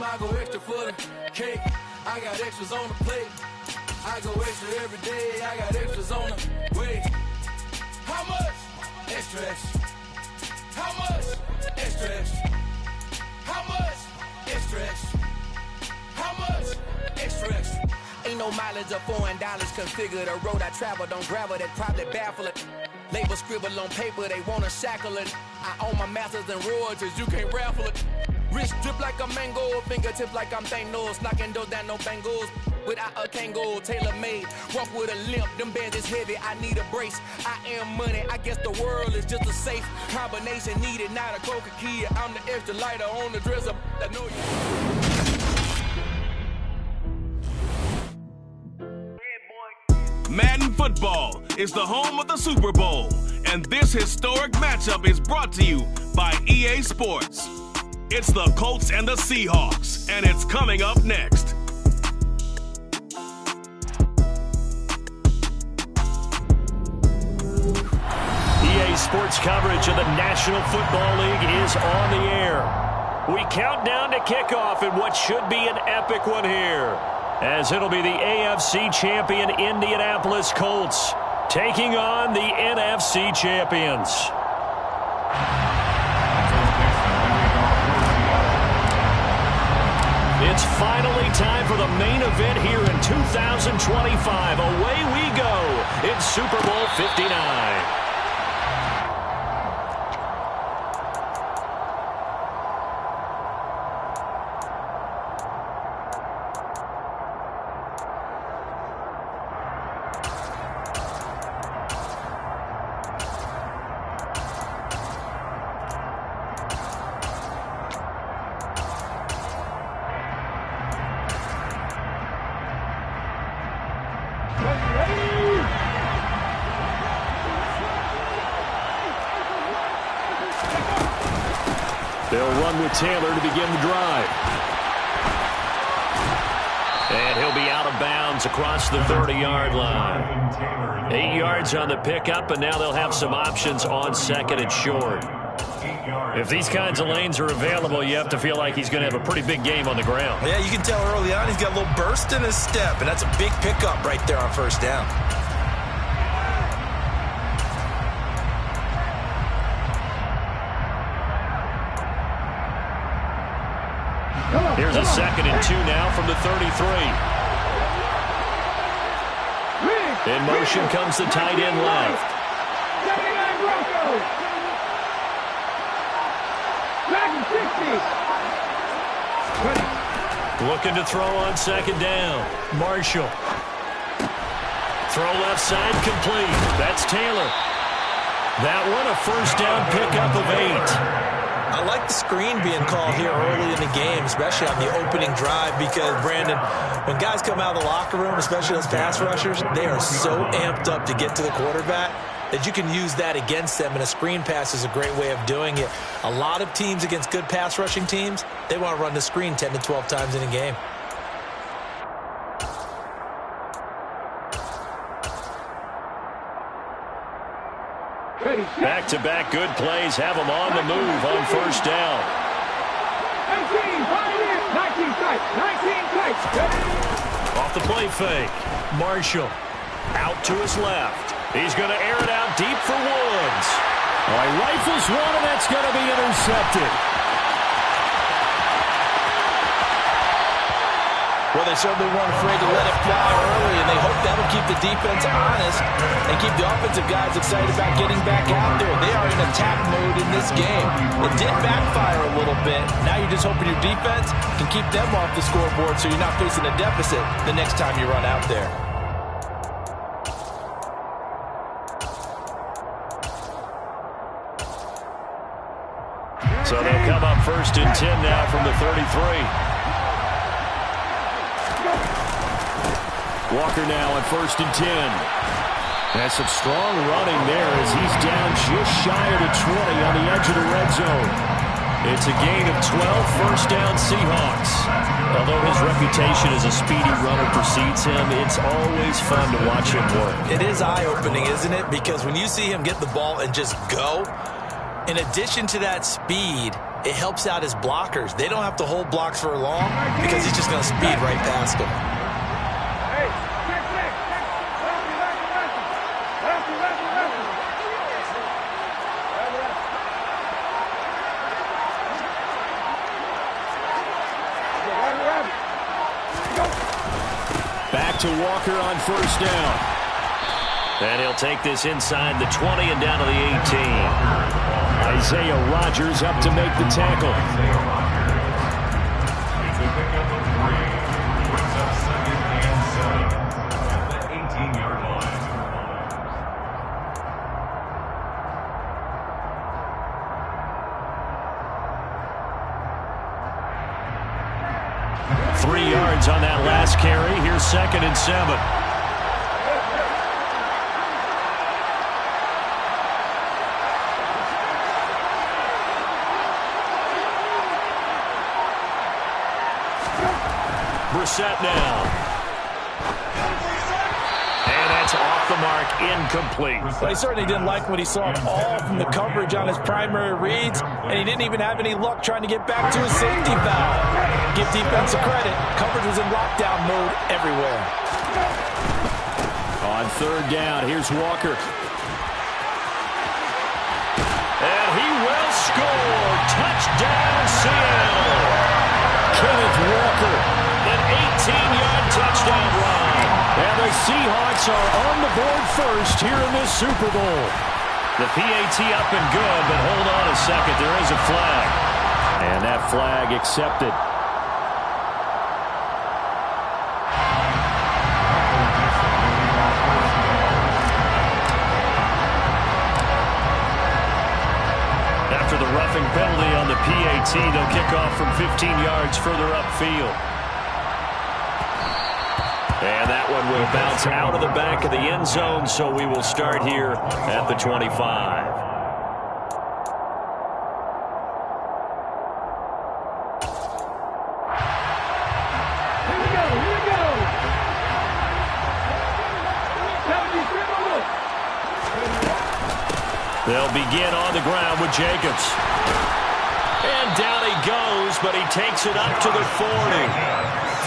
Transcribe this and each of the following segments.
I go extra for the cake. I got extras on the plate. I go extra every day. I got extras on the way. How much? Extra, extra. How much? Extra, extra. How much? Extra, extra. How much? Extra, extra. Ain't no mileage of $4 configure the road I travel. Don't gravel that probably baffle it. Label scribble on paper, they wanna shackle it. I own my masters and royalties, you can't raffle it. Wrist drip like a mango, fingertips like I'm Thanos. Knocking those down, no bangles. Without a Kango, tailor-made. Walk with a limp, them bands is heavy, I need a brace. I am money, I guess the world is just a safe combination needed, not a coca key. I'm the extra lighter on the dresser, I know you. Madden Football is the home of the Super Bowl, and this historic matchup is brought to you by EA Sports. It's the Colts and the Seahawks, and it's coming up next. EA Sports coverage of the National Football League is on the air. We count down to kickoff in what should be an epic one here, as it'll be the AFC champion Indianapolis Colts taking on the NFC champions. It's finally time for the main event here in 2025. Away we go in Super Bowl 59. They'll run with Taylor to begin the drive. And he'll be out of bounds across the 30-yard line. 8 yards on the pickup, and now they'll have some options on second and short. If these kinds of lanes are available, you have to feel like he's going to have a pretty big game on the ground. Yeah, you can tell early on he's got a little burst in his step, and that's a big pickup right there on first down. Here's a 2nd and 2 now from the 33. In motion comes the tight end left. Looking to throw on 2nd down. Marshall. Throw left side complete. That's Taylor. That one a first down pickup of 8. I like the screen being called here early in the game, especially on the opening drive, because, Brandon, when guys come out of the locker room, especially those pass rushers, they are so amped up to get to the quarterback that you can use that against them, and a screen pass is a great way of doing it. A lot of teams against good pass rushing teams, they want to run the screen 10 to 12 times in a game. Back-to-back good plays have them on the move on first down. 19 tight. Off the play fake. Marshall out to his left. He's going to air it out deep for Woods. He rifles one, and that's going to be intercepted. Well, they certainly weren't afraid to let it fly early, and they hope that'll keep the defense honest and keep the offensive guys excited about getting back out there. They are in attack mode in this game. It did backfire a little bit. Now you're just hoping your defense can keep them off the scoreboard so you're not facing a deficit the next time you run out there. So they'll come up 1st and 10 now from the 33. Walker now at 1st and 10. That's some strong running there as he's down just shy of the 20 on the edge of the red zone. It's a gain of 12, first down Seahawks. Although his reputation as a speedy runner precedes him, it's always fun to watch him work. It is eye-opening, isn't it? Because when you see him get the ball and just go, in addition to that speed, it helps out his blockers. They don't have to hold blocks for long because he's just going to speed right past them. Back to Walker on first down. And he'll take this inside the 20 and down to the 18. Isaiah Rodgers up to make the tackle. Brings up 2nd and 7 at the 18-yard line. Three yards on that last carry. Here's 2nd and 7. Brissett now. And that's off the mark, incomplete. But he certainly didn't like what he saw at all from the coverage on his primary reads, and he didn't even have any luck trying to get back to his safety valve. Give defense a credit. Coverage was in lockdown mode everywhere. On 3rd down, here's Walker. And he will score. Touchdown, Seattle. Kenneth Walker, an 18-yard touchdown run. And the Seahawks are on the board first here in this Super Bowl. The PAT up and good, but hold on a second. There is a flag. And that flag accepted. After the roughing penalty on the PAT, they'll kick off from 15 yards further upfield. And that one will bounce out of the back of the end zone, so we will start here at the 25. Here we go, here we go. 73. They'll begin on the ground with Jacobs. And down he goes, but he takes it up to the 40.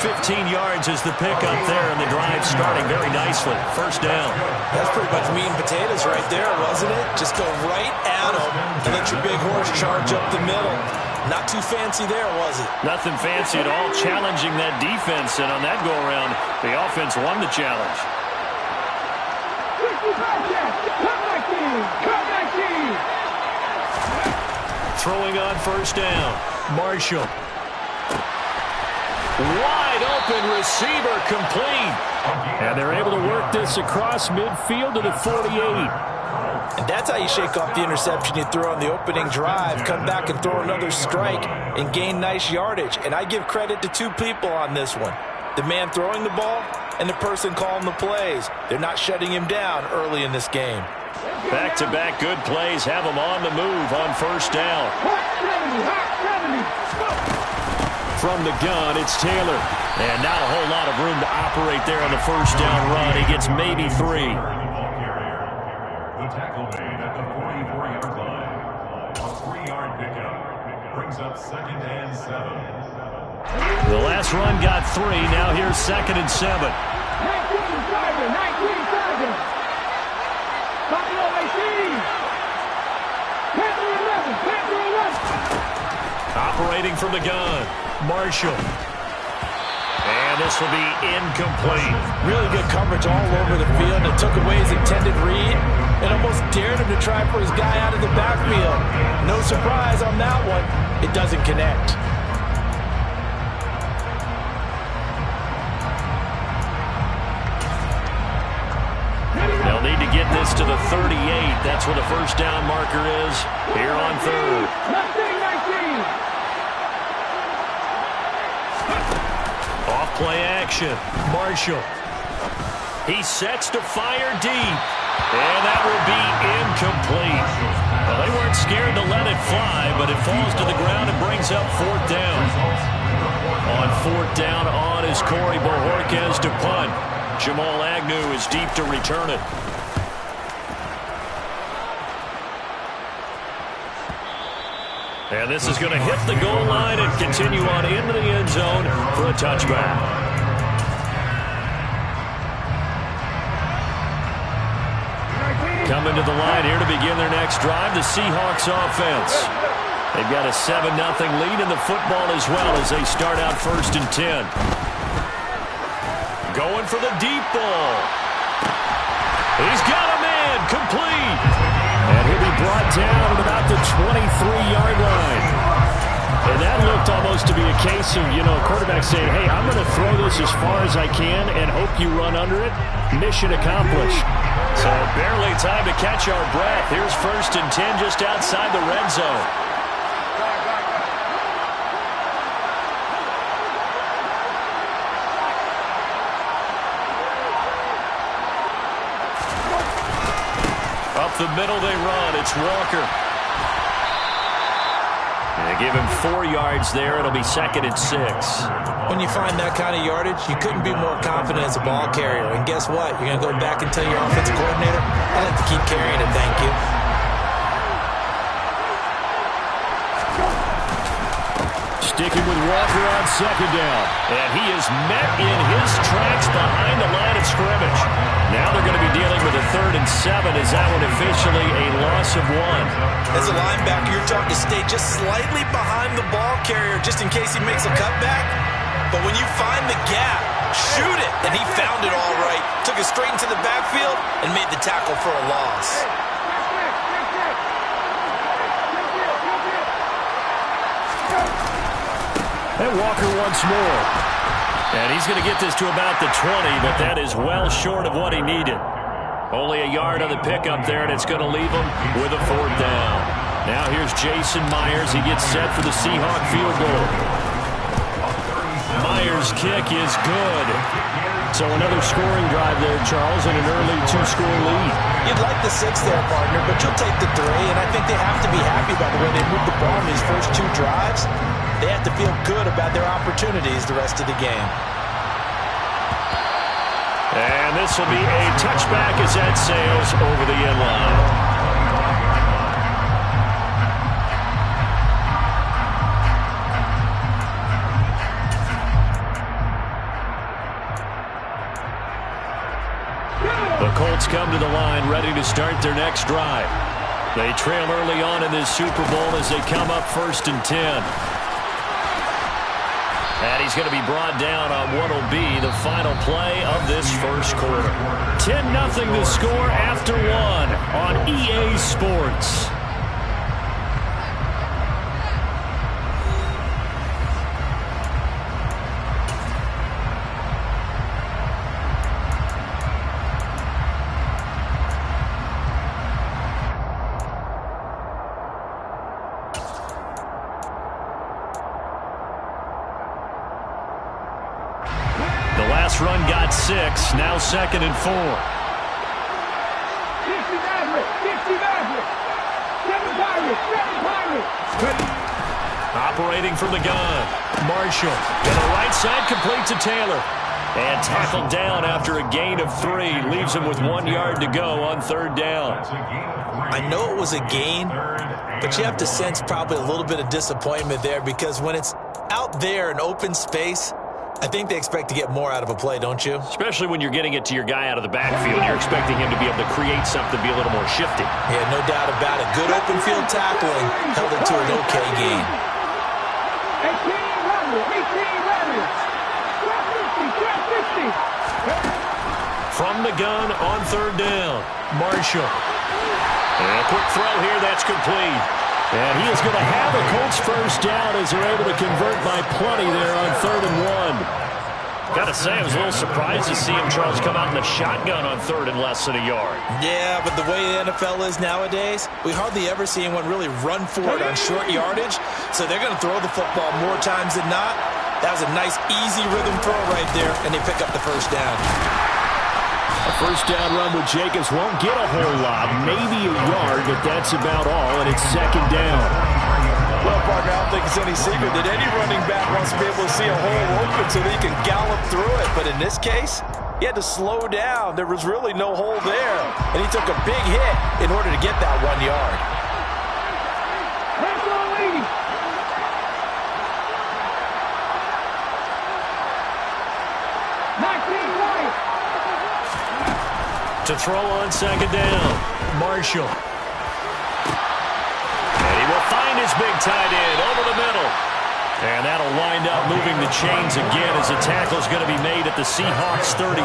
15 yards is the pickup there, and the drive starting very nicely. First down. That's pretty much meat and potatoes right there, wasn't it? Just go right at him and let your big horse charge up the middle. Not too fancy there, was it? Nothing fancy at all, challenging that defense, and on that go-around, the offense won the challenge. 65 Throwing on first down. Marshall. Wide open receiver, complete. And they're able to work this across midfield to the 48. And that's how you shake off the interception you throw on the opening drive, come back and throw another strike and gain nice yardage. And I give credit to two people on this one. The man throwing the ball and the person calling the plays. They're not shutting him down early in this game. Back-to-back good plays have them on the move on first down. From the gun, it's Taylor. And not a whole lot of room to operate there on the first down run. He gets maybe 3. The tackle made at the 44-yard line. A 3-yard pickup brings up 2nd and 7. The last run got 3. Now here's 2nd and 7. 19 Operating from the gun, Marshall. And this will be incomplete. Really good coverage all over the field. It took away his intended read and almost dared him to try for his guy out of the backfield. No surprise on that one. It doesn't connect. They'll need to get this to the 38. That's where the first down marker is here on 3rd. Off play action. Marshall. He sets to fire deep. And that will be incomplete. Well, they weren't scared to let it fly, but it falls to the ground and brings up 4th down. On 4th down on is Corey Bojorquez to punt. Jamal Agnew is deep to return it. And this is going to hit the goal line and continue on into the end zone for a touchback. Coming to the line here to begin their next drive, the Seahawks offense. They've got a 7-0 lead in the football as well as they start out 1st and 10. Going for the deep ball. He's got a man complete. And he'll be brought down at about the 23-yard line. And that looked almost to be a case of, quarterback saying, hey, I'm going to throw this as far as I can and hope you run under it. Mission accomplished. So barely time to catch our breath. Here's 1st and 10 just outside the red zone. Up the middle they run. It's Walker. And they give him 4 yards there. It'll be 2nd and 6. When you find that kind of yardage, you couldn't be more confident as a ball carrier. And guess what? You're going to go back and tell your offensive coordinator, I'll have to keep carrying it, thank you. Sticking with Walker on 2nd down. And he is met in his tracks behind the line of scrimmage. Now they're going to be dealing with a 3rd and 7. Is that one officially a loss of 1? As a linebacker, you're taught to stay just slightly behind the ball carrier just in case he makes a cutback. But when you find the gap, shoot it. And he found it all right. Took it straight into the backfield and made the tackle for a loss. And Walker once more. And he's going to get this to about the 20, but that is well short of what he needed. Only a yard on the pickup there, and it's going to leave him with a 4th down. Now here's Jason Myers. He gets set for the Seahawk field goal. Myers' kick is good. So another scoring drive there, Charles, and an early 2-score lead. You'd like the 6 there, partner, but you'll take the 3, and I think they have to be happy about the way they moved the ball in these first 2 drives. They have to feel good about their opportunities the rest of the game. And this will be a touchback as that sails over the end line. The Colts come to the line ready to start their next drive. They trail early on in this Super Bowl as they come up 1st and 10. And he's going to be brought down on what will be the final play of this first quarter. 10-0 to score after 1 on EA Sports. Run got 6, now 2nd and 4. Operating from the gun, Marshall. And the right side complete to Taylor. And tackled down after a gain of 3. Leaves him with 1 yard to go on 3rd down. I know it was a gain, but you have to sense probably a little bit of disappointment there because when it's out there in open space, I think they expect to get more out of a play, don't you? Especially when you're getting it to your guy out of the backfield. You're expecting him to be able to create something, be a little more shifty. Yeah, no doubt about it. Good open field tackling held it to an okay gain. From the gun on 3rd down, Marshall. And a quick throw here, that's complete. And he is going to have a Colts 1st down as they're able to convert by plenty there on 3rd and 1. Got to say, I was a little surprised to see him, Charles, come out in the shotgun on 3rd and less than a yard. Yeah, but the way the NFL is nowadays, we hardly ever see anyone really run for it on short yardage. So they're going to throw the football more times than not. That was a nice, easy rhythm throw right there, and they pick up the 1st down. A 1st down run with Jacobs won't get a whole lot, maybe a yard, but that's about all, and it's 2nd down. Well, partner, I don't think it's any secret that any running back wants to be able to see a hole open so that he can gallop through it. But in this case, he had to slow down. There was really no hole there, and he took a big hit in order to get that 1 yard. To throw on second down, Marshall. And he will find his big tight end over the middle. And that'll wind up moving the chains again as the tackle's going to be made at the Seahawks 33.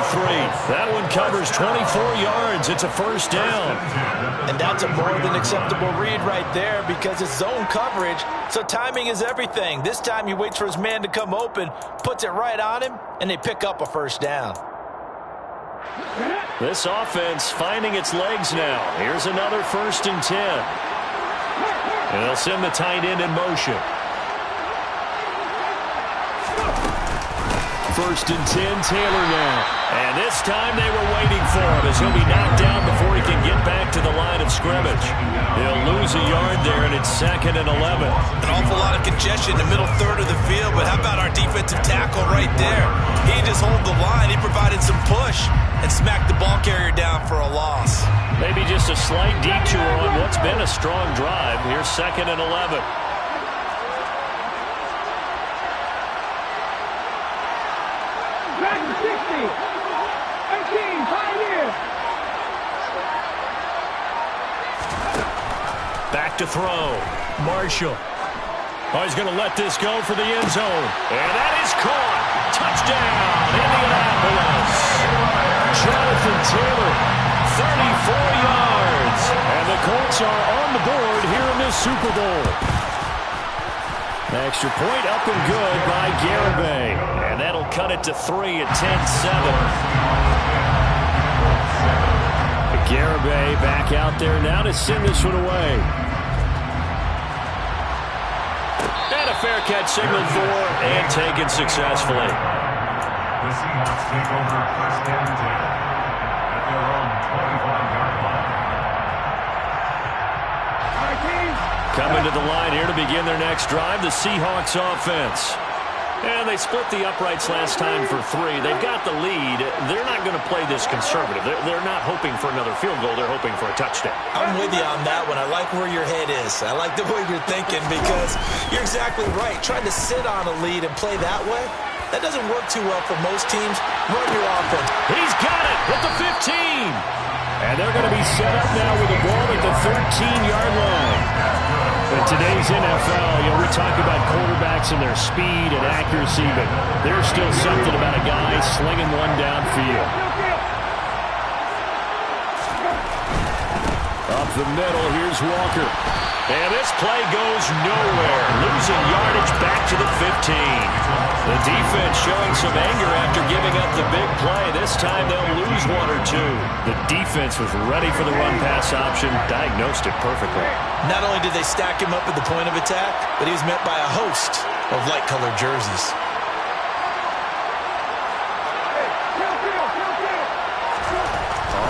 That one covers 24 yards. It's a first down. And that's a more than acceptable read right there because it's zone coverage, so timing is everything. This time he waits for his man to come open, puts it right on him, and they pick up a first down. This offense finding its legs now. Here's another 1st and 10. And they'll send the tight end in motion. 1st and 10, Taylor now. And this time they were waiting for him as he'll be knocked down before he can get back to the line of scrimmage. He'll lose a yard there, and it's 2nd and 11. An awful lot of congestion in the middle third of the field, but how about our defensive tackle right there? He just hold the line. He provided some push and smacked the ball carrier down for a loss. Maybe just a slight detour on what's been a strong drive. Here's 2nd and 11. Back to throw. Marshall. Oh, he's going to let this go for the end zone. And that is caught. Touchdown, Indianapolis. Jonathan Taylor, 34 yards. And the Colts are on the board here in this Super Bowl. Extra point up and good by Garibay. And that'll cut it to 3 at 10-7. Garibay back out there now to send this one away. And a fair catch signaled for and taken successfully. The Seahawks take over 1st and 10 at their own 25-yard line. Coming to the line here to begin their next drive, the Seahawks offense. And they split the uprights last time for 3. They've got the lead. They're not going to play this conservative. They're not hoping for another field goal. They're hoping for a touchdown. I'm with you on that one. I like where your head is. I like the way you're thinking because you're exactly right. Trying to sit on a lead and play that way, that doesn't work too well for most teams. Run your offense. He's got it at the 15. And they're going to be set up now with the ball at the 13-yard line. In today's NFL, we talk about quarterbacks and their speed and accuracy, but there's still something about a guy slinging one downfield. Up the middle, here's Walker. And this play goes nowhere. Losing yardage back to the 15. The defense showing some anger after giving up the big play. This time they'll lose 1 or 2. The defense was ready for the run-pass option, diagnosed it perfectly. Not only did they stack him up at the point of attack, but he was met by a host of light-colored jerseys.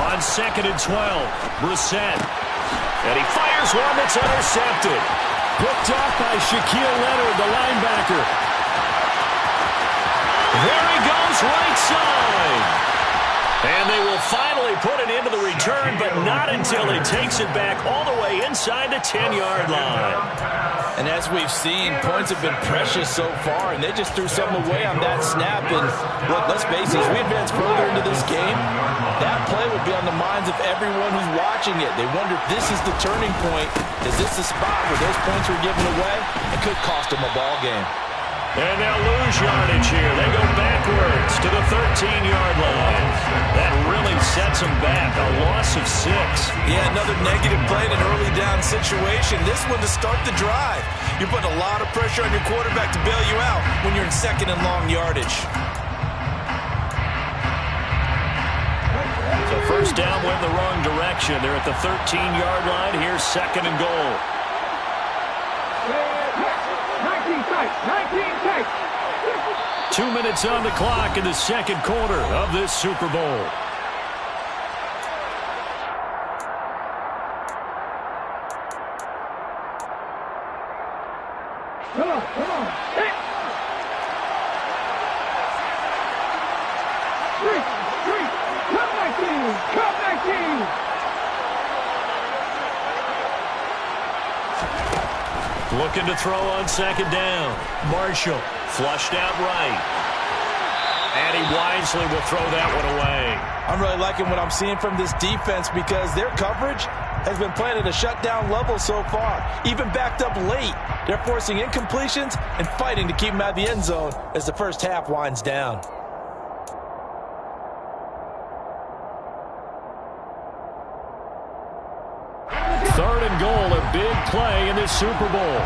On 2nd and 12, Brissett. And he fires one that's intercepted. Picked off by Shaquille Leonard, the linebacker. There he goes, right side. And they will finally put it into the return, but not until he takes it back all the way inside the 10-yard line. And as we've seen, points have been precious so far, and they just threw something away on that snap. And look, let's face it, as we advance further into this game, that play will be on the minds of everyone who's watching it. They wonder if this is the turning point. Is this the spot where those points were given away? It could cost them a ball game. And they'll lose yardage here. They go backwards to the 13-yard line. That really sets them back. A loss of 6. Yeah, another negative play in an early down situation. This one to start the drive. You're putting a lot of pressure on your quarterback to bail you out when you're in 2nd and long yardage. So first down went the wrong direction. They're at the 13-yard line. Here's 2nd and goal. 2 minutes on the clock in the 2nd quarter of this Super Bowl. Come on. Hey. 3. Come back team. Looking to throw on 2nd down. Marshall flushed out right. And he winds wisely will throw that one away. I'm really liking what I'm seeing from this defense because their coverage has been playing at a shutdown level so far. Even backed up late, they're forcing incompletions and fighting to keep them out of the end zone as the first half winds down. Third and goal, a big play in this Super Bowl.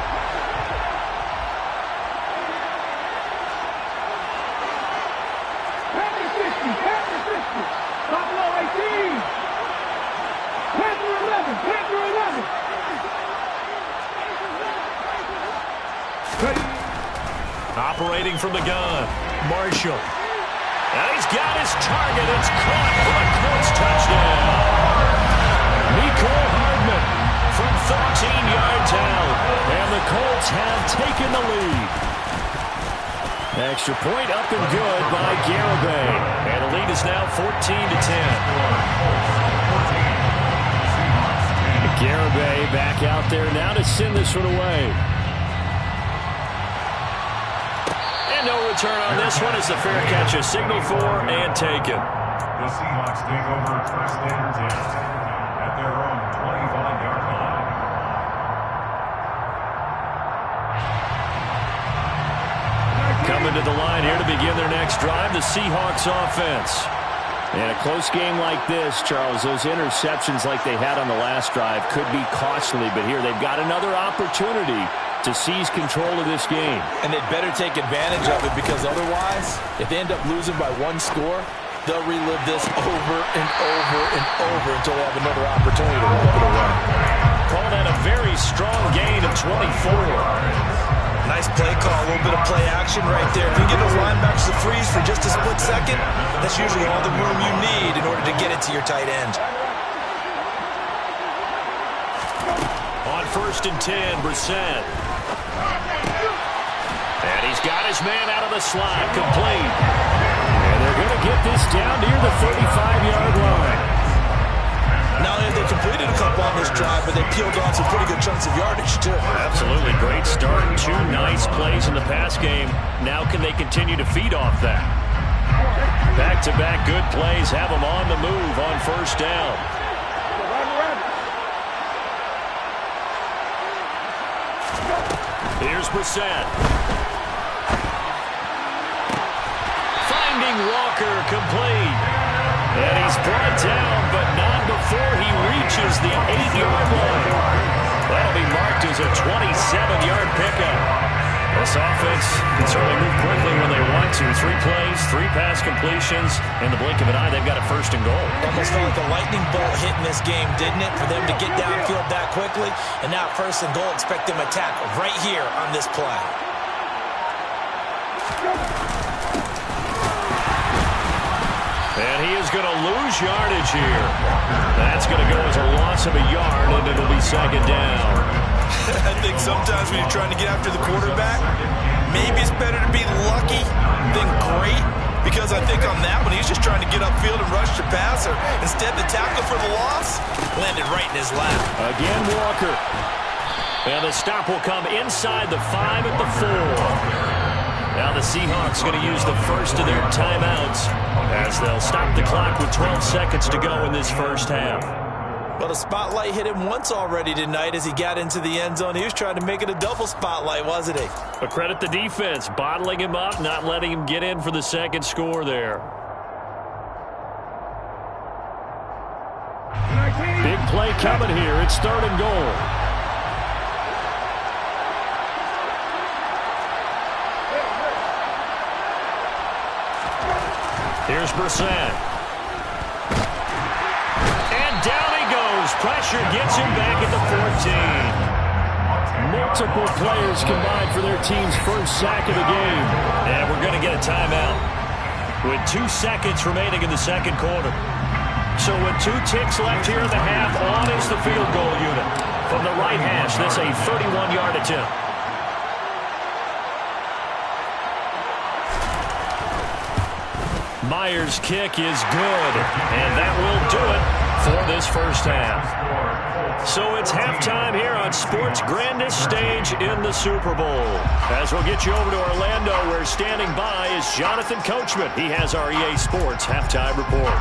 Operating from the gun, Marshall. And he's got his target. It's caught for a Colts touchdown. Nicole Hardman from 13 yards out. And the Colts have taken the lead. Extra point up and good by Garibay. And the lead is now 14-10. Garibay back out there now to send this one away. And no return on this one as the fair catch is signaled for and taken. The Seahawks take over first and 10 at their own 25-yard line. Coming to the line here to begin their next drive, the Seahawks offense. In a close game like this, Charles, those interceptions like they had on the last drive could be costly, but here they've got another opportunity to seize control of this game. And they'd better take advantage of it because otherwise, if they end up losing by one score, they'll relive this over and over and over until they have another opportunity to walk it away. Call that a very strong gain of 24. Nice play call, a little bit of play action right there. If you get those linebackers to freeze for just a split second, that's usually all the room you need in order to get it to your tight end. On 1st and 10, Brissett. And he's got his man out of the slot, complete. And they're going to get this down near the 35-yard line. Not only have they completed a couple on this drive, but they peeled off some pretty good chunks of yardage, too. Absolutely. Great start. 2 nice plays in the pass game. Now can they continue to feed off that? Back-to-back good plays have them on the move on 1st down. Here's Brissett. Finding Walker, complete. And he's brought down, but not before he reaches the 8-yard line. That'll be marked as a 27-yard pickup. This offense can certainly move quickly when they want to. 3 plays, 3 pass completions. In the blink of an eye, they've got a 1st and goal. Almost felt like a lightning bolt hit in this game, didn't it? For them to get downfield that quickly. And now 1st and goal, expect them to attack right here on this play. And he is going to lose yardage here. That's going to go as a loss of a yard, and it'll be 2nd down. I think sometimes when you're trying to get after the quarterback, maybe it's better to be lucky than great. Because I think on that one, he's just trying to get upfield and rush the passer. Instead, the tackle for the loss landed right in his lap. Again, Walker. And the stop will come inside the 5 at the 4. Now the Seahawks going to use the first of their timeouts as they'll stop the clock with 12 seconds to go in this 1st half. Well, the spotlight hit him once already tonight as he got into the end zone. He was trying to make it a double spotlight, wasn't he? But credit the defense, bottling him up, not letting him get in for the 2nd score there. Big play coming here. It's 3rd and goal. Here's Brissett. And down he goes. Pressure gets him back at the 14. Multiple players combined for their team's 1st sack of the game. And we're going to get a timeout with 2 seconds remaining in the 2nd quarter. So with 2 ticks left here in the half, on is the field goal unit. From the right hash, this a 31-yard attempt. Myers' kick is good, and that will do it for this 1st half. So it's halftime here on sports' grandest stage in the Super Bowl. As we'll get you over to Orlando, where standing by is Jonathan Coachman. He has our EA Sports halftime report.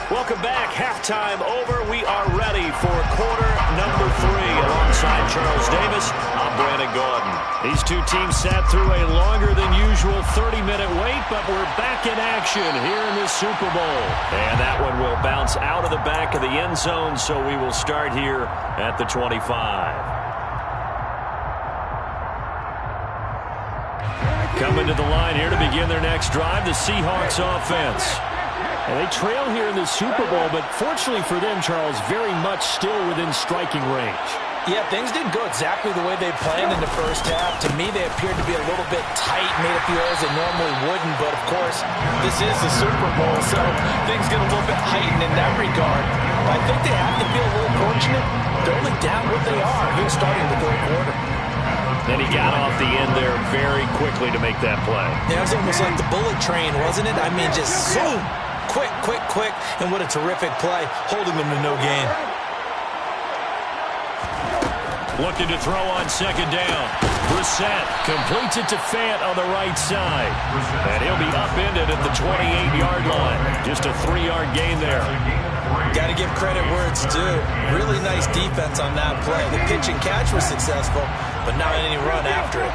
Welcome back. Halftime over. We are ready for quarter number 3. Alongside Charles Davis, I'm Brandon Gaudin. These two teams sat through a longer than usual 30-minute wait, but we're back in action here in this Super Bowl. And that one will bounce out of the back of the end zone, so we will start here at the 25. Coming to the line here to begin their next drive, the Seahawks offense. And they trail here in the Super Bowl, but fortunately for them, Charles, very much still within striking range. Yeah, things didn't go exactly the way they planned in the first half. To me, they appeared to be a little bit tight, made a few errors they normally wouldn't. But, of course, this is the Super Bowl, so things get a little bit heightened in that regard. But I think they have to feel a little fortunate. They're only down what they are here starting the third quarter. Then he got off the end there very quickly to make that play. Yeah, it was almost like the bullet train, wasn't it? I mean, just zoom. Quick, quick, quick, and what a terrific play, holding them to no gain. Looking to throw on second down. Brissett completes it to Fant on the right side. And he'll be upended at the 28-yard line. Just a 3-yard gain there. Got to give credit where it's due. Really nice defense on that play. The pitch and catch was successful, but not any run after it.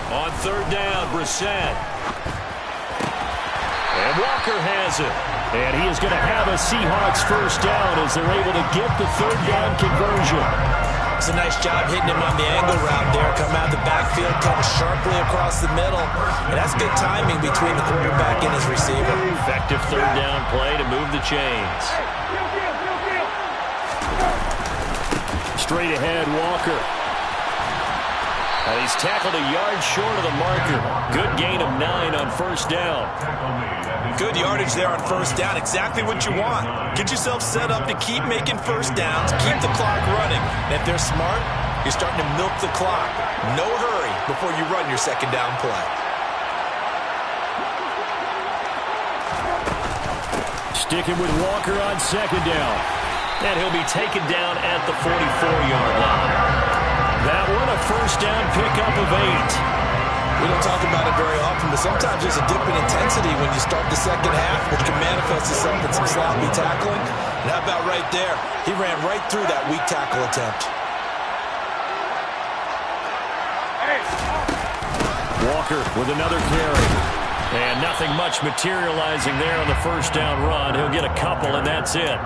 On third down, Brissett. And Walker has it. And he is going to have a Seahawks first down as they're able to get the third down conversion. It's a nice job hitting him on the angle route there. Come out the backfield, come sharply across the middle. And that's good timing between the quarterback and his receiver. Effective third down play to move the chains. Straight ahead, Walker. And he's tackled a yard short of the marker. Good gain of 9 on first down. Good yardage there on first down. Exactly what you want. Get yourself set up to keep making first downs, keep the clock running. And if they're smart, you're starting to milk the clock. No hurry before you run your second down play. Sticking with Walker on second down. And he'll be taken down at the 44-yard line. That one, a first down pickup of 8. We don't talk about it very often, but sometimes there's a dip in intensity when you start the second half, which can manifest itself in some sloppy tackling. And how about right there? He ran right through that weak tackle attempt. Walker with another carry. And nothing much materializing there on the first down run. He'll get a couple, and that's it.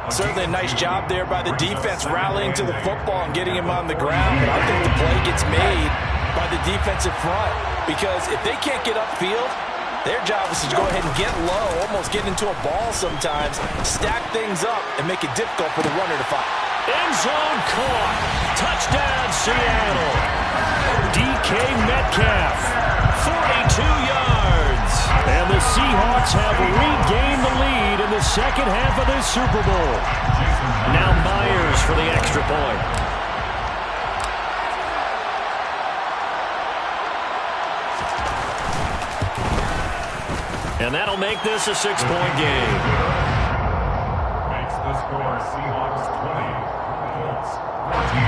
Certainly a nice job there by the defense rallying to the football and getting him on the ground. But I think the play gets made by the defensive front because if they can't get upfield, their job is to go ahead and get low, almost get into a ball sometimes, stack things up, and make it difficult for the runner to find. End zone caught. Touchdown, Seattle. DK Metcalf, 42 yards. And the Seahawks have regained the lead in the second half of this Super Bowl. Now Myers for the extra point. And that'll make this a 6-point game. Makes the score Seahawks 20, Colts 14.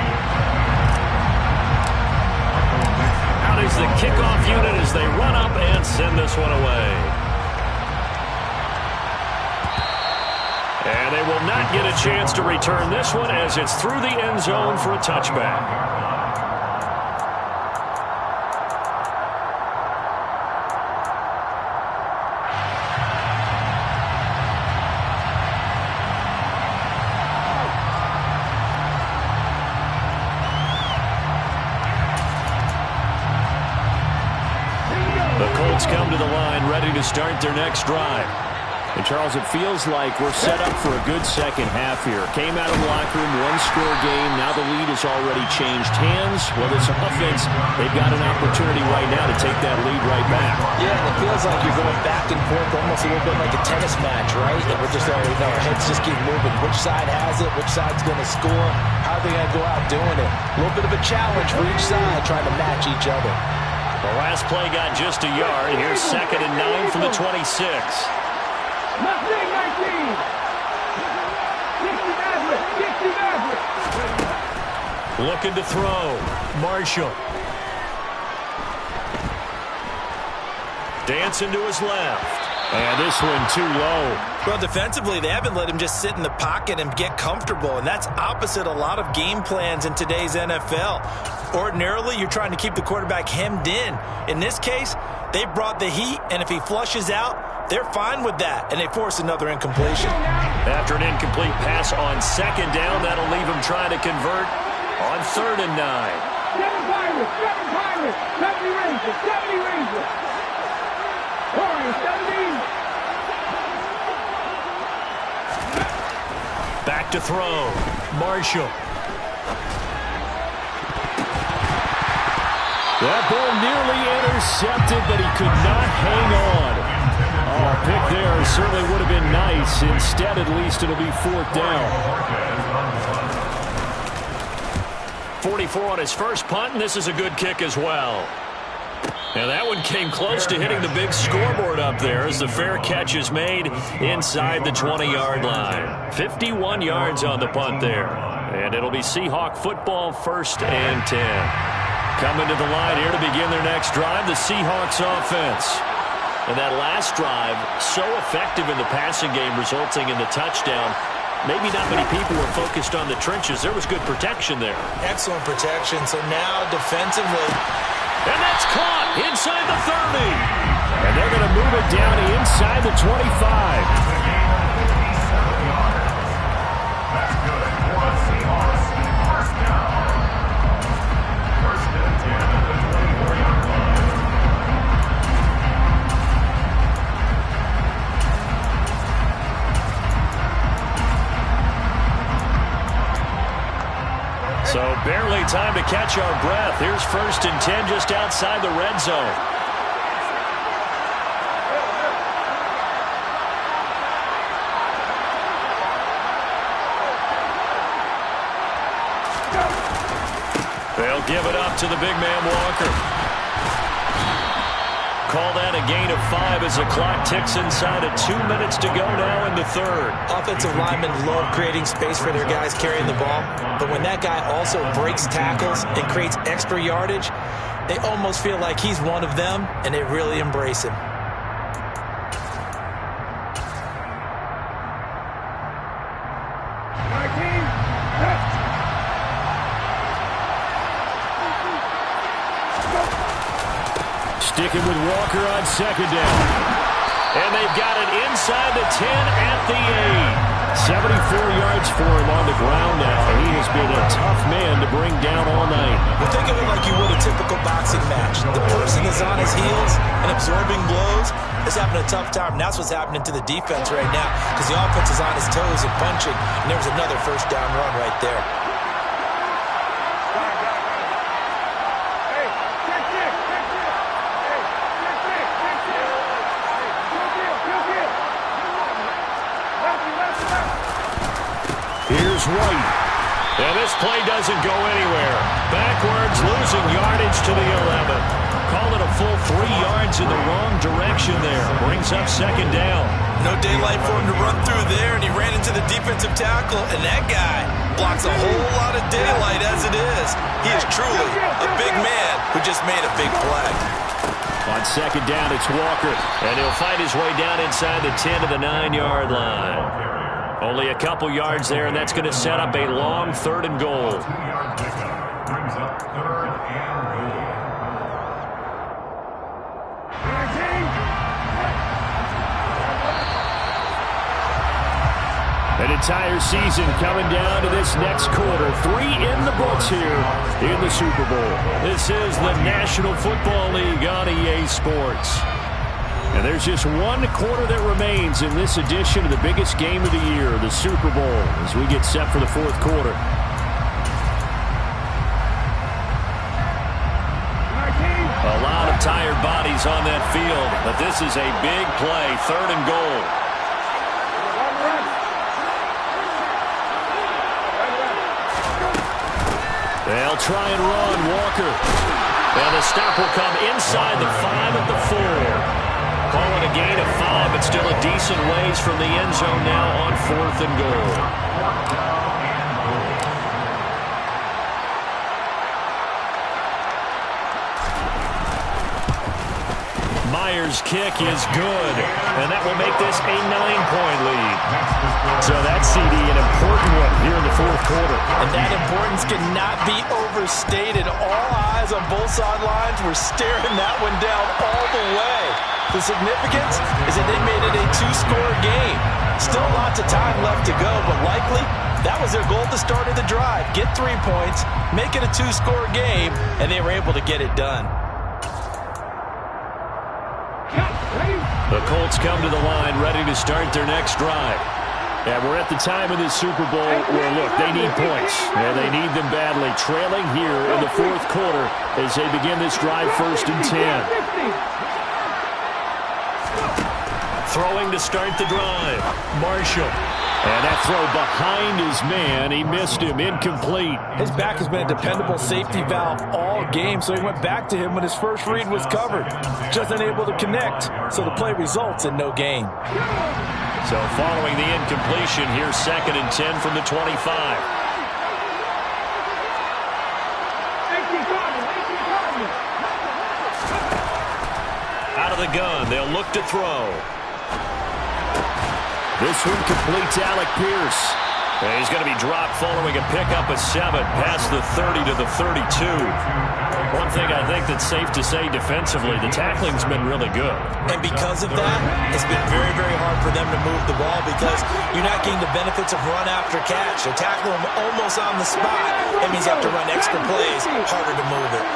Out is the kickoff unit as they run up and send this one away. And they will not get a chance to return this one as it's through the end zone for a touchback. The Colts come to the line ready to start their next drive. And, Charles, it feels like we're set up for a good second half here. Came out of the locker room, one-score game. Now the lead has already changed hands. Well, this offense, they've got an opportunity right now to take that lead right back. Yeah, and it feels like you're going back and forth almost a little bit like a tennis match, right? And we're just our heads just keep moving. Which side has it? Which side's going to score? How are they going to go out doing it? A little bit of a challenge for each side trying to match each other. The last play got just a yard. Here's 2nd and 9 from the 26. Nothing, 19. 60 Maverick. Looking to throw. Marshall. Dancing to his left. And this one too low. Well, defensively, they haven't let him just sit in the pocket and get comfortable, and that's opposite a lot of game plans in today's NFL. Ordinarily, you're trying to keep the quarterback hemmed in. In this case, they brought the heat, and if he flushes out, they're fine with that, and they force another incompletion. After an incomplete pass on 2nd down, that'll leave him trying to convert on 3rd and 9. 7 Pirates, 70 Rangers, 70 Rangers. Warriors, 70. Back to throw. Marshall. That ball nearly intercepted, but he could not hang on. Oh, pick there certainly would have been nice. Instead, at least, it'll be 4th down. 44 on his first punt, and this is a good kick as well. And that one came close to hitting the big scoreboard up there as the fair catch is made inside the 20-yard line. 51 yards on the punt there. And it'll be Seahawk football, 1st and 10. Coming to the line here to begin their next drive, the Seahawks offense. And that last drive, so effective in the passing game, resulting in the touchdown. Maybe not many people were focused on the trenches. There was good protection there. Excellent protection. So now defensively. And that's caught inside the 30. And they're going to move it down inside the 25. So barely time to catch our breath. Here's 1st and 10 just outside the red zone. They'll give it up to the big man Walker. Call that a gain of 5 as the clock ticks inside of 2 minutes to go now in the 3rd. Offensive linemen love creating space for their guys carrying the ball, but when that guy also breaks tackles and creates extra yardage, they almost feel like he's one of them, and they really embrace him. Sticking with Walker on 2nd down. And they've got it inside the 10 at the 8. 74 yards for him on the ground now. He has been a tough man to bring down all night. Well, think of it like you would a typical boxing match. The person is on his heels and absorbing blows is having a tough time. And that's what's happening to the defense right now because the offense is on his toes and punching. And there was another 1st down run right there. Here's White. And this play doesn't go anywhere. Backwards, losing yardage to the 11. Call it a full 3 yards in the wrong direction there. Brings up 2nd down. No daylight for him to run through there, and he ran into the defensive tackle, and that guy blocks a whole lot of daylight as it is. He is truly a big man who just made a big play. On 2nd down, it's Walker. And he'll fight his way down inside the 10 to the 9-yard line. Only a couple yards there, and that's going to set up a long 3rd and goal. 2-yard pickup brings up 3rd and goal. An entire season coming down to this next quarter. 3 in the books here in the Super Bowl. This is the National Football League on EA Sports. And there's just one quarter that remains in this edition of the biggest game of the year, the Super Bowl, as we get set for the fourth quarter. A lot of tired bodies on that field, but this is a big play, 3rd and goal. They'll try and run, Walker. And the stop will come inside the 5 at the 4. Calling a gain of 5, but still a decent ways from the end zone now on 4th and goal. Myers' kick is good, and that will make this a 9-point lead. So that's, CD, an important one here in the fourth quarter. And that importance cannot be overstated. All eyes on both sidelines were staring that one down all the way. The significance is that they made it a 2-score game. Still lots of time left to go, but likely that was their goal at the start of the drive. Get 3 points, make it a 2-score game, and they were able to get it done. The Colts come to the line ready to start their next drive. And we're at the time of this Super Bowl where, look, they need points. And they need them badly. Trailing here in the fourth quarter as they begin this drive, 1st and 10. Throwing to start the drive. Marshall. And that throw behind his man. He missed him. Incomplete. His back has been a dependable safety valve all game, so he went back to him when his first read was covered. Just unable to connect, so the play results in no gain. So following the incompletion, here's 2nd and 10 from the 25. Out of the gun, they'll look to throw. This one completes Alec Pierce. And he's going to be dropped following a pickup of 7 past the 30 to the 32. One thing I think that's safe to say defensively, the tackling's been really good. And because of that, it's been very, very hard for them to move the ball because you're not getting the benefits of run after catch. They tackle them almost on the spot. It means you have to run extra plays, harder to move it.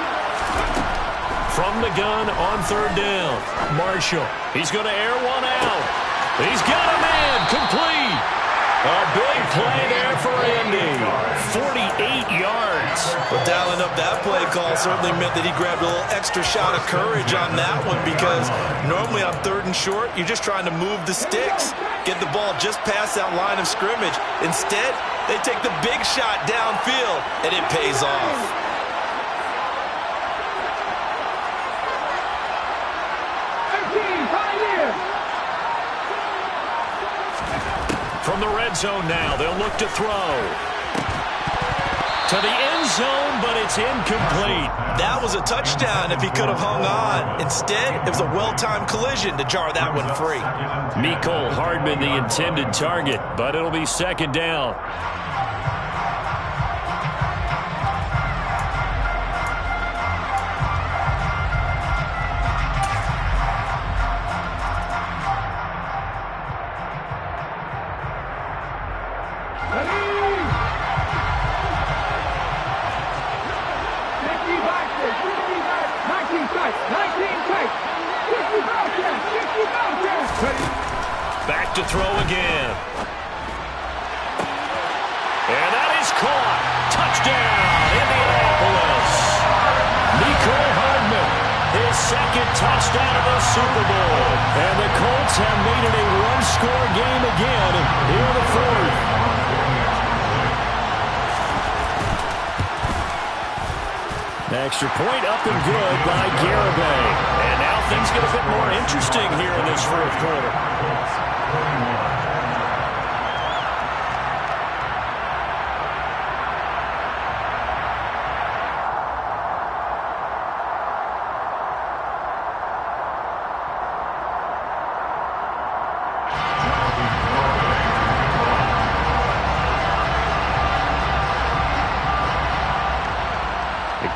From the gun on 3rd down, Marshall. He's going to air one out. He's got a man, complete. A big play there for Andy. 48 yards. Well, dialing up that play call certainly meant that he grabbed a little extra shot of courage on that one because normally on 3rd and short, you're just trying to move the sticks, get the ball just past that line of scrimmage. Instead, they take the big shot downfield, and it pays off. From the red zone now, they'll look to throw. To the end zone, but it's incomplete. That was a touchdown if he could have hung on. Instead, it was a well-timed collision to jar that one free. Mecole Hardman, the intended target, but it'll be 2nd down. Back to throw again. And that is caught. Touchdown, Indianapolis. Mecole Hardman, his 2nd touchdown of the Super Bowl. And the Colts have made it a 1-score game again here in the 4th. Extra point up and good by Garibay. And now things get a bit more interesting here in this fourth quarter.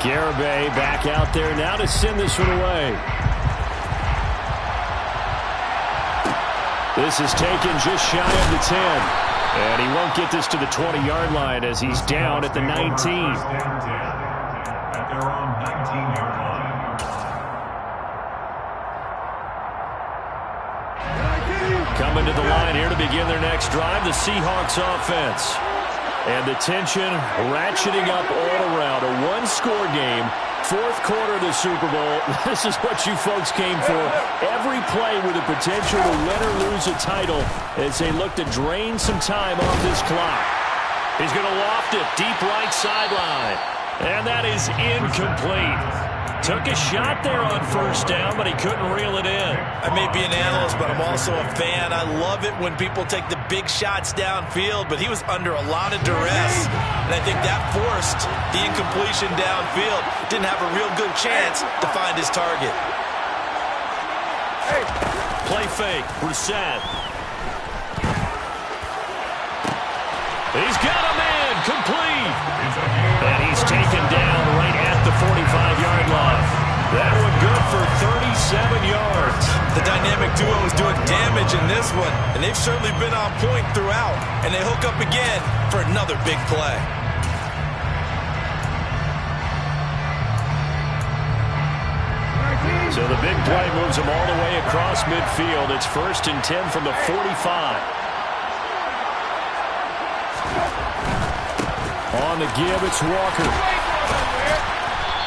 Garibay back out there now to send this one away. This is taken just shy of the 10. And he won't get this to the 20-yard line as he's down at the 19. At their own 19-yard line. Coming to the line here to begin their next drive, the Seahawks offense. And the tension ratcheting up all around. A one-score game, fourth quarter of the Super Bowl. This is what you folks came for. Every play with the potential to win or lose a title as they look to drain some time off this clock. He's going to loft it deep right sideline. And that is incomplete. Took a shot there on first down, but he couldn't reel it in. I may be an analyst, but I'm also a fan. I love it when people take the big shots downfield, but he was under a lot of duress. And I think that forced the incompletion downfield. Didn't have a real good chance to find his target. Play fake, Brissett. He's got a man, complete. And he's taken down right at the 45-yard line. That one good for 37 yards. The dynamic duo is doing damage in this one, and they've certainly been on point throughout. And they hook up again for another big play. So the big play moves them all the way across midfield. It's 1st and 10 from the 45. On the give, it's Walker.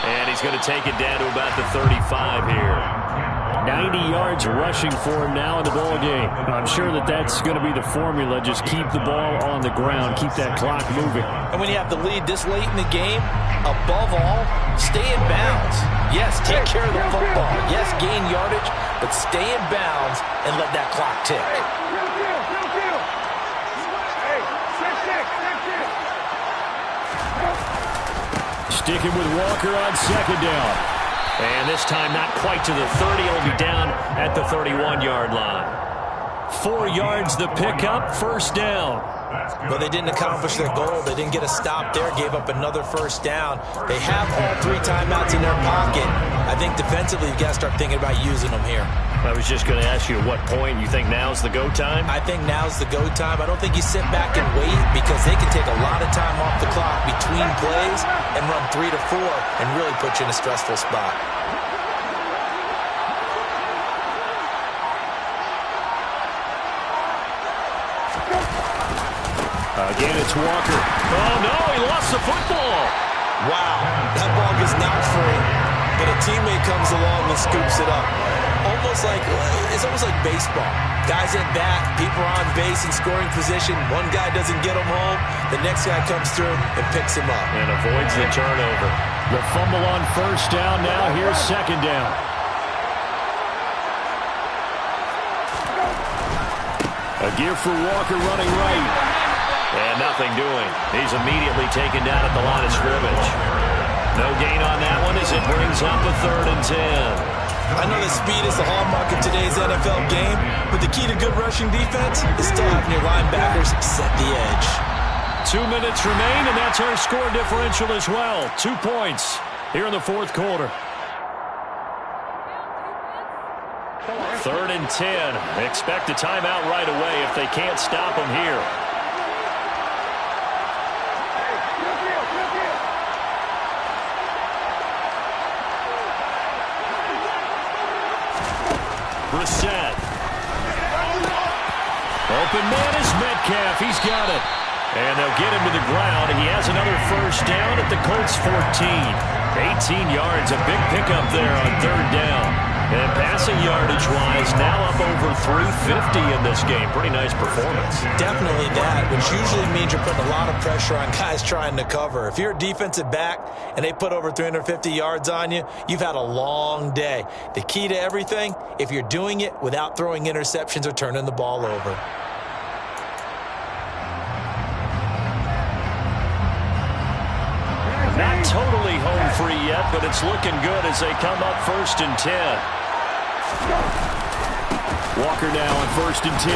And he's going to take it down to about the 35 here. 90 yards rushing for him now in the ball game. I'm sure that that's going to be the formula. Just keep the ball on the ground. Keep that clock moving. And when you have the lead this late in the game, above all, stay in bounds. Yes, take care of the football. Yes, gain yardage, but stay in bounds and let that clock tick. Sticking with Walker on second down. And this time not quite to the 30. It'll be down at the 31-yard line. 4 yards the pickup, first down. But they didn't accomplish their goal. They didn't get a stop there, gave up another first down. They have all 3 timeouts in their pocket. I think defensively you've got to start thinking about using them here. I was just going to ask you at what point you think now's the go time? I think now's the go time. I don't think you sit back and wait because they can take a lot of time off the clock between plays and run 3 to 4 and really put you in a stressful spot. Again, it's Walker. Oh, no, he lost the football. Wow, that ball gets knocked free, but a teammate comes along and scoops it up. It's almost like baseball. Guys at bat, people are on base in scoring position. One guy doesn't get him home. The next guy comes through and picks him up. And avoids the turnover. The fumble on first down. Now here's second down. A give for Walker running right. And nothing doing. He's immediately taken down at the line of scrimmage. No gain on that one as it brings up a 3rd and 10. I know that speed is the hallmark of today's NFL game, but the key to good rushing defense is still having your linebackers set the edge. 2 minutes remain, and that's our score differential as well. 2 points here in the fourth quarter. 3rd and 10. Expect a timeout right away if they can't stop them here. Brissett. Open man is Metcalf. He's got it. And they'll get him to the ground, and he has another first down at the Colts 14. 18 yards, a big pickup there on 3rd down. And passing yardage-wise, now up over 350 in this game. Pretty nice performance. Definitely that, which usually means you're putting a lot of pressure on guys trying to cover. If you're a defensive back and they put over 350 yards on you, you've had a long day. The key to everything, if you're doing it without throwing interceptions or turning the ball over. Not totally home free yet, but it's looking good as they come up 1st and 10. Walker now on 1st and 10.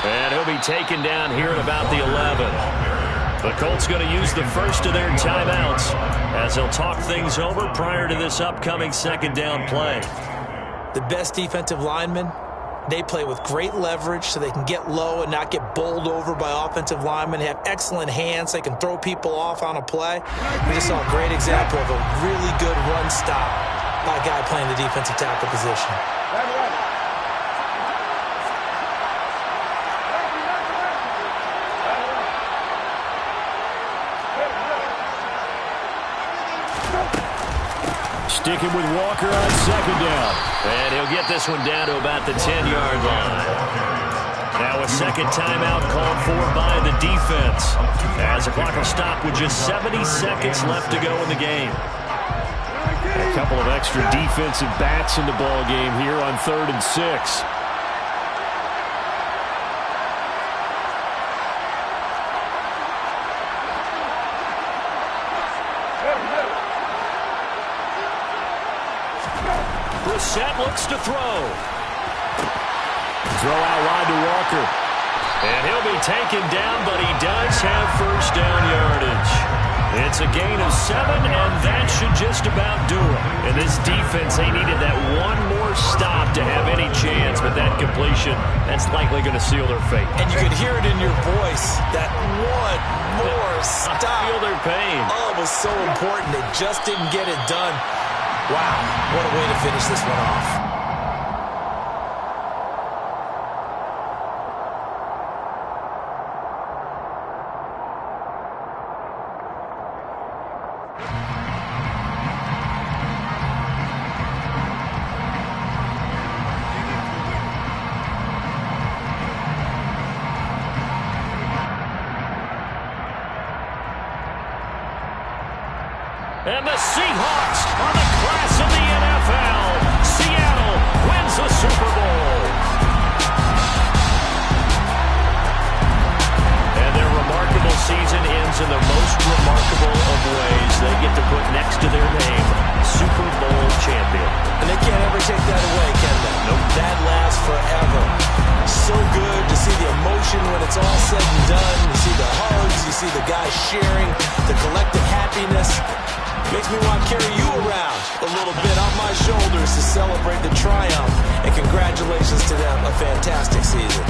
And he'll be taken down here at about the 11. The Colts going to use the first of their timeouts as they'll talk things over prior to this upcoming 2nd down play. The best defensive linemen, they play with great leverage so they can get low and not get bowled over by offensive linemen. They have excellent hands. They can throw people off on a play. We just saw a great example of a really good run stop by a guy playing the defensive tackle position. Sticking with Walker on second down. And he'll get this one down to about the 10-yard line. Now a second timeout called for by the defense, as the clock will stop with just 70 seconds left to go in the game. A couple of extra defensive bats in the ball game here on 3rd and 6. Brissett looks to throw. Throw out wide to Walker. And he'll be taken down, but he does have first down yardage. It's a gain of 7, and that should just about do it. And this defense, they needed that one more stop to have any chance, but that completion, that's likely going to seal their fate. And you could hear it in your voice, that one more stop. I feel their pain. Oh, it was so important. They just didn't get it done. Wow, what a way to finish this one off. And the Seahawks are the class of the NFL. Seattle wins the Super Bowl. And their remarkable season ends in the most remarkable of ways. They get to put next to their name, Super Bowl champion. And they can't ever take that away, can they? Nope. That lasts forever. So good to see the emotion when it's all said and done. You see the hugs, you see the guys sharing, the collective happiness. Makes me want to carry you around a little bit on my shoulders to celebrate the triumph. And congratulations to them, a fantastic season.